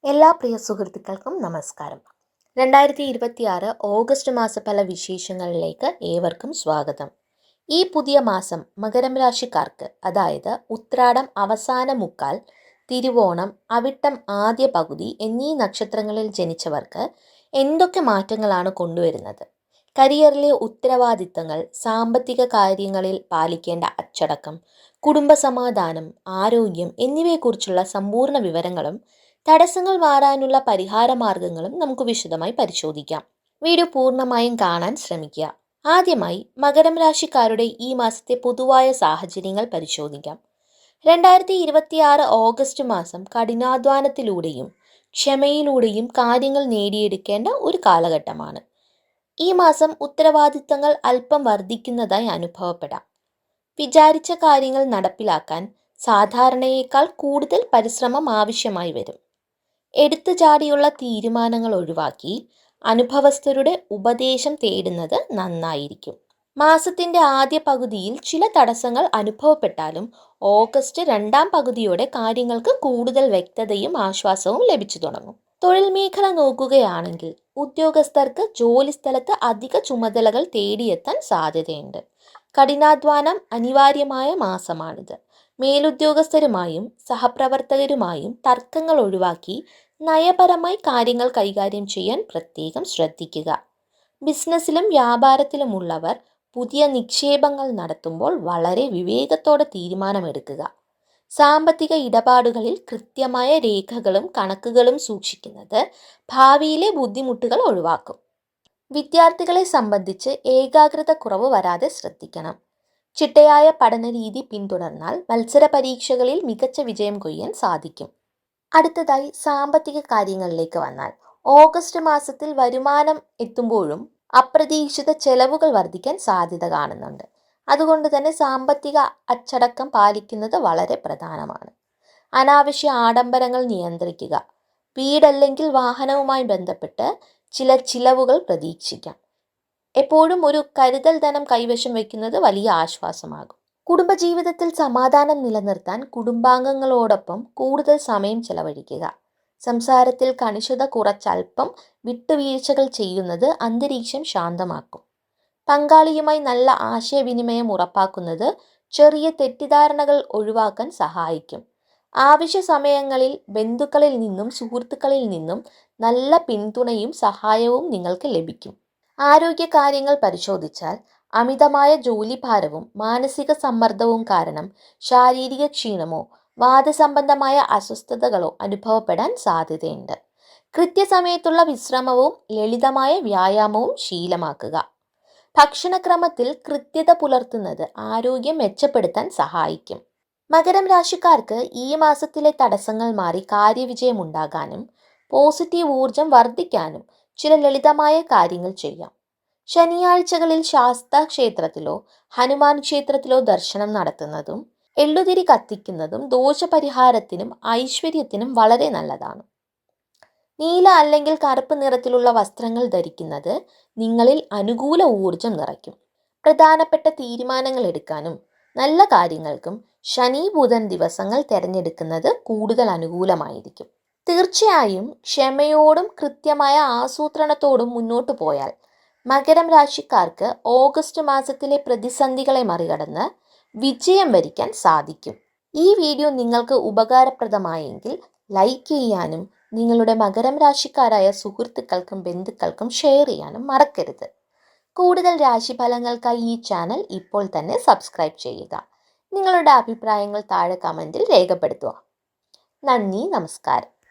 എല്ലാ പ്രിയ സുഹൃത്തുക്കൾക്കും നമസ്കാരം. 2026 ഓഗസ്റ്റ് മാസഫല വിശേഷങ്ങളിലേക്ക് ഏവർക്കും സ്വാഗതം. ഈ പുതിയ മാസം മകരം രാശിക്കാർക്ക്, അതായത് ഉത്രാടം അവസാന മുക്കാൽ, തിരുവോണം, അവിട്ടം ആദ്യ പകുതി എന്നീ നക്ഷത്രങ്ങളിൽ ജനിച്ചവർക്ക് എന്തൊക്കെ മാറ്റങ്ങളാണ് കൊണ്ടുവരുന്നത്? കരിയറിലെ ഉത്തരവാദിത്തങ്ങൾ, സാമ്പത്തിക കാര്യങ്ങളിൽ പാലിക്കേണ്ട അച്ചടക്കം, കുടുംബസമാധാനം, ആരോഗ്യം എന്നിവയെക്കുറിച്ചുള്ള സമ്പൂർണ്ണ വിവരങ്ങളും തടസ്സങ്ങൾ മാറാനുള്ള പരിഹാര മാർഗങ്ങളും നമുക്ക് വിശദമായി പരിശോധിക്കാം. വീഡിയോ പൂർണ്ണമായും കാണാൻ ശ്രമിക്കുക. ആദ്യമായി മകരം രാശിക്കാരുടെ ഈ മാസത്തെ പൊതുവായ സാഹചര്യങ്ങൾ പരിശോധിക്കാം. 2026 ഓഗസ്റ്റ് മാസം കഠിനാധ്വാനത്തിലൂടെയും ക്ഷമയിലൂടെയും കാര്യങ്ങൾ നേടിയെടുക്കേണ്ട ഒരു കാലഘട്ടമാണ്. ഈ മാസം ഉത്തരവാദിത്തങ്ങൾ അല്പം വർദ്ധിക്കുന്നതായി അനുഭവപ്പെടാം. വിചാരിച്ച കാര്യങ്ങൾ നടപ്പിലാക്കാൻ സാധാരണയേക്കാൾ കൂടുതൽ പരിശ്രമം ആവശ്യമായി വരും. എടുത്തുചാടിയുള്ള തീരുമാനങ്ങൾ ഒഴിവാക്കി അനുഭവസ്ഥരുടെ ഉപദേശം തേടുന്നത് നന്നായിരിക്കും. മാസത്തിന്റെ ആദ്യ പകുതിയിൽ ചില തടസ്സങ്ങൾ അനുഭവപ്പെട്ടാലും ഓഗസ്റ്റ് രണ്ടാം പകുതിയോടെ കാര്യങ്ങൾക്ക് കൂടുതൽ വ്യക്തതയും ആശ്വാസവും ലഭിച്ചു തുടങ്ങും. തൊഴിൽ മേഖല നോക്കുകയാണെങ്കിൽ ഉദ്യോഗസ്ഥർക്ക് ജോലിസ്ഥലത്ത് അധിക ചുമതലകൾ തേടിയെത്താൻ സാധ്യതയുണ്ട്. കഠിനാധ്വാനം അനിവാര്യമായ മാസമാണിത്. മേലുദ്യോഗസ്ഥരുമായും സഹപ്രവർത്തകരുമായും തർക്കങ്ങൾ ഒഴിവാക്കി നയപരമായി കാര്യങ്ങൾ കൈകാര്യം ചെയ്യാൻ പ്രത്യേകം ശ്രദ്ധിക്കുക. ബിസിനസ്സിലും വ്യാപാരത്തിലുമുള്ളവർ പുതിയ നിക്ഷേപങ്ങൾ നടത്തുമ്പോൾ വളരെ വിവേകത്തോടെ തീരുമാനമെടുക്കുക. സാമ്പത്തിക ഇടപാടുകളിൽ കൃത്യമായ രേഖകളും കണക്കുകളും സൂക്ഷിക്കുന്നത് ഭാവിയിലെ ബുദ്ധിമുട്ടുകൾ ഒഴിവാക്കും. വിദ്യാർത്ഥികളെ സംബന്ധിച്ച് ഏകാഗ്രത കുറവ് വരാതെ ശ്രദ്ധിക്കണം. ചിട്ടയായ പഠനരീതി പിന്തുടർന്നാൽ മത്സര പരീക്ഷകളിൽ മികച്ച വിജയം കൊയ്യാൻ സാധിക്കും. അടുത്തതായി സാമ്പത്തിക കാര്യങ്ങളിലേക്ക് വന്നാൽ, ഓഗസ്റ്റ് മാസത്തിൽ വരുമാനം എത്തുമ്പോഴും അപ്രതീക്ഷിത ചെലവുകൾ വർദ്ധിക്കാൻ സാധ്യത കാണുന്നുണ്ട്. അതുകൊണ്ട് തന്നെ സാമ്പത്തിക അച്ചടക്കം പാലിക്കുന്നത് വളരെ പ്രധാനമാണ്. അനാവശ്യ ആഡംബരങ്ങൾ നിയന്ത്രിക്കുക. വീടല്ലെങ്കിൽ വാഹനവുമായി ബന്ധപ്പെട്ട് ചില ചിലവുകൾ പ്രതീക്ഷിക്കാം. എപ്പോഴും ഒരു കരുതൽ ധനം കൈവശം വയ്ക്കുന്നത് വലിയ ആശ്വാസമാകും. കുടുംബജീവിതത്തിൽ സമാധാനം നിലനിർത്താൻ കുടുംബാംഗങ്ങളോടൊപ്പം കൂടുതൽ സമയം ചെലവഴിക്കുക. സംസാരത്തിൽ കണിശത കുറച്ചൽപ്പം വിട്ടുവീഴ്ചകൾ ചെയ്യുന്നത് അന്തരീക്ഷം ശാന്തമാക്കും. പങ്കാളിയുമായി നല്ല ആശയവിനിമയം ഉറപ്പാക്കുന്നത് ചെറിയ തെറ്റിദ്ധാരണകൾ ഒഴിവാക്കാൻ സഹായിക്കും. ആവശ്യ സമയങ്ങളിൽ ബന്ധുക്കളിൽ നിന്നും സുഹൃത്തുക്കളിൽ നിന്നും നല്ല പിന്തുണയും സഹായവും നിങ്ങൾക്ക് ലഭിക്കും. ആരോഗ്യകാര്യങ്ങൾ പരിശോധിച്ചാൽ അമിതമായ ജോലിഭാരവും മാനസിക സമ്മർദ്ദവും കാരണം ശാരീരിക ക്ഷീണമോ വാതസംബന്ധമായ അസ്വസ്ഥതകളോ അനുഭവപ്പെടാൻ സാധ്യതയുണ്ട്. കൃത്യസമയത്തുള്ള വിശ്രമവും ലളിതമായ വ്യായാമവും ശീലമാക്കുക. ഭക്ഷണക്രമത്തിൽ കൃത്യത പുലർത്തുന്നത് ആരോഗ്യം മെച്ചപ്പെടുത്താൻ സഹായിക്കും. മകരം രാശിക്കാർക്ക് ഈ മാസത്തിലെ തടസ്സങ്ങൾ മാറി കാര്യവിജയമുണ്ടാകാനും പോസിറ്റീവ് ഊർജം വർദ്ധിക്കാനും ചില ലളിതമായ കാര്യങ്ങൾ ചെയ്യാം. ശനിയാഴ്ചകളിൽ ശാസ്താ ക്ഷേത്രത്തിലോ ഹനുമാൻ ക്ഷേത്രത്തിലോ ദർശനം നടത്തുന്നതും എള്ളുതിരി കത്തിക്കുന്നതും ദോഷപരിഹാരത്തിനും ഐശ്വര്യത്തിനും വളരെ നല്ലതാണ്. നീല അല്ലെങ്കിൽ കറുപ്പ് നിറത്തിലുള്ള വസ്ത്രങ്ങൾ ധരിക്കുന്നത് നിങ്ങളിൽ അനുകൂല ഊർജം നിറയ്ക്കും. പ്രധാനപ്പെട്ട തീരുമാനങ്ങൾ എടുക്കാനും നല്ല കാര്യങ്ങൾക്കും ശനി ബുധൻ ദിവസങ്ങൾ തിരഞ്ഞെടുക്കുന്നത് കൂടുതൽ അനുകൂലമായിരിക്കും. തീർച്ചയായും ക്ഷമയോടും കൃത്യമായ ആസൂത്രണത്തോടും മുന്നോട്ടു പോയാൽ മകരം രാശിക്കാർക്ക് ഓഗസ്റ്റ് മാസത്തിലെ പ്രതിസന്ധികളെ മറികടന്ന് വിജയം വരിക്കാൻ സാധിക്കും. ഈ വീഡിയോ നിങ്ങൾക്ക് ഉപകാരപ്രദമായെങ്കിൽ ലൈക്ക് ചെയ്യാനും നിങ്ങളുടെ മകരം രാശിക്കാരായ സുഹൃത്തുക്കൾക്കും ബന്ധുക്കൾക്കും ഷെയർ ചെയ്യാനും മറക്കരുത്. കൂടുതൽ രാശിഫലങ്ങൾക്കായി ഈ ചാനൽ ഇപ്പോൾ തന്നെ സബ്സ്ക്രൈബ് ചെയ്യുക. നിങ്ങളുടെ അഭിപ്രായങ്ങൾ താഴെ കമൻറ്റിൽ രേഖപ്പെടുത്തുക. നന്ദി, നമസ്കാരം.